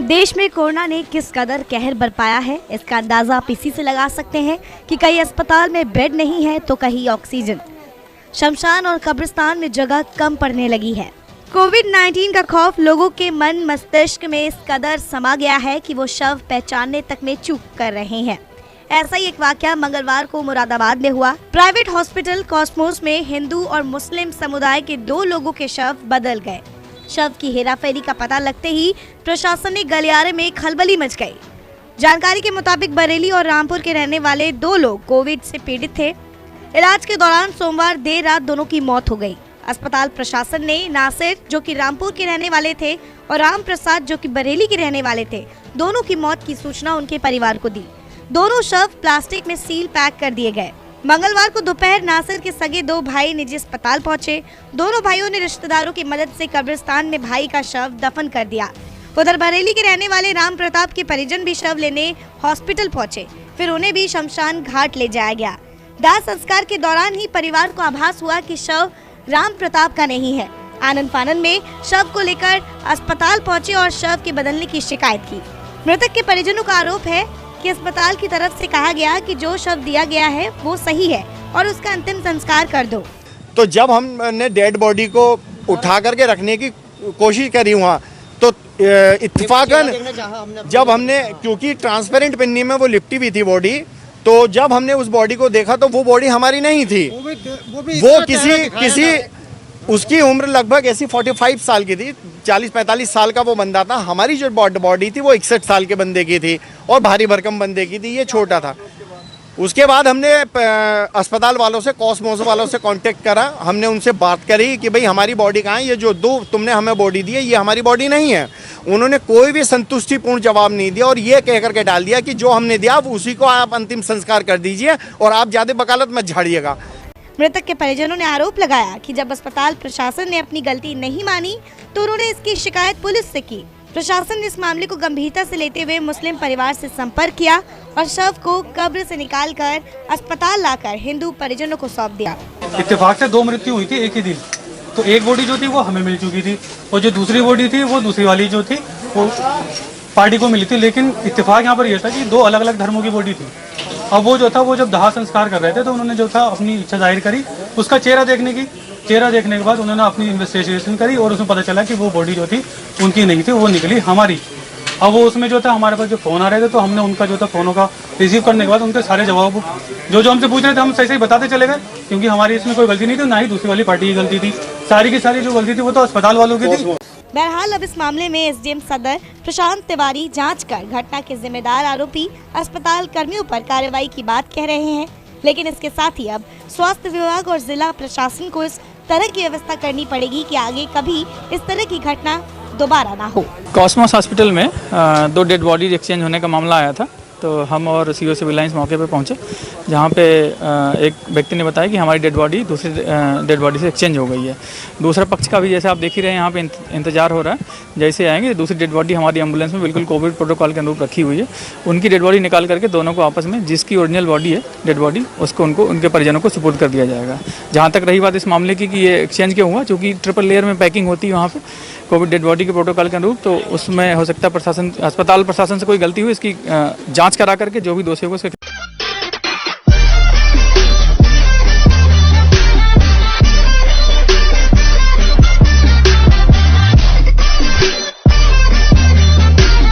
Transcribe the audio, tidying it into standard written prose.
देश में कोरोना ने किस कदर कहर बरपाया है, इसका अंदाजा आप इसी से लगा सकते हैं कि कहीं अस्पताल में बेड नहीं है तो कहीं ऑक्सीजन। शमशान और कब्रिस्तान में जगह कम पड़ने लगी है। कोविड-19 का खौफ लोगों के मन मस्तिष्क में इस कदर समा गया है कि वो शव पहचानने तक में चूक कर रहे हैं। ऐसा ही एक वाकया मंगलवार को मुरादाबाद में हुआ। प्राइवेट हॉस्पिटल कॉस्मोस में हिंदू और मुस्लिम समुदाय के 2 लोगों के शव बदल गए। शव की हेराफेरी का पता लगते ही प्रशासनिक गलियारे में खलबली मच गई। जानकारी के मुताबिक बरेली और रामपुर के रहने वाले 2 लोग कोविड से पीड़ित थे। इलाज के दौरान सोमवार देर रात दोनों की मौत हो गई। अस्पताल प्रशासन ने नासिर, जो कि रामपुर के रहने वाले थे, और राम प्रसाद, जो कि बरेली के रहने वाले थे, दोनों की मौत की सूचना उनके परिवार को दी। दोनों शव प्लास्टिक में सील पैक कर दिए गए। मंगलवार को दोपहर नासिर के सगे 2 भाई निजी अस्पताल पहुंचे। दोनों भाइयों ने रिश्तेदारों की मदद से कब्रिस्तान में भाई का शव दफन कर दिया। उधर बरेली के रहने वाले राम प्रताप के परिजन भी शव लेने हॉस्पिटल पहुंचे, फिर उन्हें भी शमशान घाट ले जाया गया। दाह संस्कार के दौरान ही परिवार को आभास हुआ कि शव राम प्रताप का नहीं है। आनन फानन में शव को लेकर अस्पताल पहुंचे और शव के बदलने की शिकायत की। मृतक के परिजनों का आरोप है कि अस्पताल की तरफ से कहा गया कि जो शव दिया गया है वो सही है और उसका अंतिम संस्कार कर दो। तो जब हमने डेड बॉडी को उठा करके रखने की कोशिश करी वहाँ, तो इत्तेफाकन जब हमने, क्योंकि ट्रांसपेरेंट पिन्नी में वो लिपटी हुई थी बॉडी, तो जब हमने उस बॉडी को देखा तो वो बॉडी हमारी नहीं थी। वो किसी उसकी उम्र लगभग ऐसी 45 साल की थी, 40-45 साल का वो बंदा था। हमारी जो बॉडी थी वो 61 साल के बंदे की थी और भारी भरकम बंदे की थी, ये छोटा था। उसके बाद हमने अस्पताल वालों से, कॉस्मोस वालों से कांटेक्ट करा। हमने उनसे बात करी कि भाई हमारी बॉडी कहाँ है, ये जो 2 तुमने हमें बॉडी दी है ये हमारी बॉडी नहीं है। उन्होंने कोई भी संतुष्टिपूर्ण जवाब नहीं दिया और ये कह करके डाल दिया कि जो हमने दिया उसी को आप अंतिम संस्कार कर दीजिए और आप ज़्यादा वकालत मत झाड़िएगा। मृतक के परिजनों ने आरोप लगाया कि जब अस्पताल प्रशासन ने अपनी गलती नहीं मानी तो उन्होंने इसकी शिकायत पुलिस से की। प्रशासन ने इस मामले को गंभीरता से लेते हुए मुस्लिम परिवार से संपर्क किया और शव को कब्र से निकालकर अस्पताल लाकर हिंदू परिजनों को सौंप दिया। इत्तेफाक से 2 मृत्यु हुई थी एक ही दिन। तो एक बॉडी जो थी वो हमें मिल चुकी थी और जो दूसरी बॉडी थी वो दूसरी वाली जो थी वो पार्टी को मिली थी। लेकिन इत्तेफाक यहाँ पर यह था कि 2 अलग अलग धर्मों की बॉडी थी। अब वो जो था, वो जब दाह संस्कार कर रहे थे तो उन्होंने जो था अपनी इच्छा जाहिर करी उसका चेहरा देखने के बाद उन्होंने अपनी इन्वेस्टिगेशन करी और उसमें पता चला कि वो बॉडी जो थी उनकी नहीं थी, वो निकली हमारी। अब वो उसमें जो था हमारे पास जो फ़ोन आ रहे थे तो हमने उनका जो था फ़ोनों का रिसीव करने के बाद उनके सारे जवाब जो हमसे पूछ रहे थे हम सही बताते चले गए, क्योंकि हमारी इसमें कोई गलती नहीं थी, ना ही दूसरी वाली पार्टी की गलती थी। सारी की सारी जो गलती थी वो तो अस्पताल वालों की थी। बहरहाल अब इस मामले में एसडीएम सदर प्रशांत तिवारी जांच कर घटना के जिम्मेदार आरोपी अस्पताल कर्मियों पर कार्रवाई की बात कह रहे हैं। लेकिन इसके साथ ही अब स्वास्थ्य विभाग और जिला प्रशासन को इस तरह की व्यवस्था करनी पड़ेगी कि आगे कभी इस तरह की घटना दोबारा ना हो। कॉस्मोस हॉस्पिटल में 2 डेड बॉडी एक्सचेंज होने का मामला आया था, तो हम और सीओ सिविल लाइंस मौके पे पहुंचे, जहां पे एक व्यक्ति ने बताया कि हमारी डेड बॉडी दूसरी डेड बॉडी से एक्सचेंज हो गई है। दूसरा पक्ष का भी, जैसे आप देख ही रहे हैं, यहाँ पे इंतजार हो रहा है। जैसे आएंगे दूसरी डेड बॉडी हमारी एम्बुलेंस में बिल्कुल कोविड प्रोटोकॉल के अनुरूप रखी हुई है। उनकी डेड बॉडी निकाल करके दोनों को आपस में, जिसकी ओरिजिनल बॉडी है डेड बॉडी, उसको उनके परिजनों को सुपुर्द कर दिया जाएगा। जहाँ तक रही बात इस मामले की कि ये एक्सचेंज क्यों हुआ, चूँकि ट्रिपल लेयर में पैकिंग होती है वहाँ पर कोविड डेड बॉडी के प्रोटोकॉल के अनुरूप, तो उसमें हो सकता है अस्पताल प्रशासन से कोई गलती हुई। इसकी जांच करा करके जो भी दोषी होगा उसके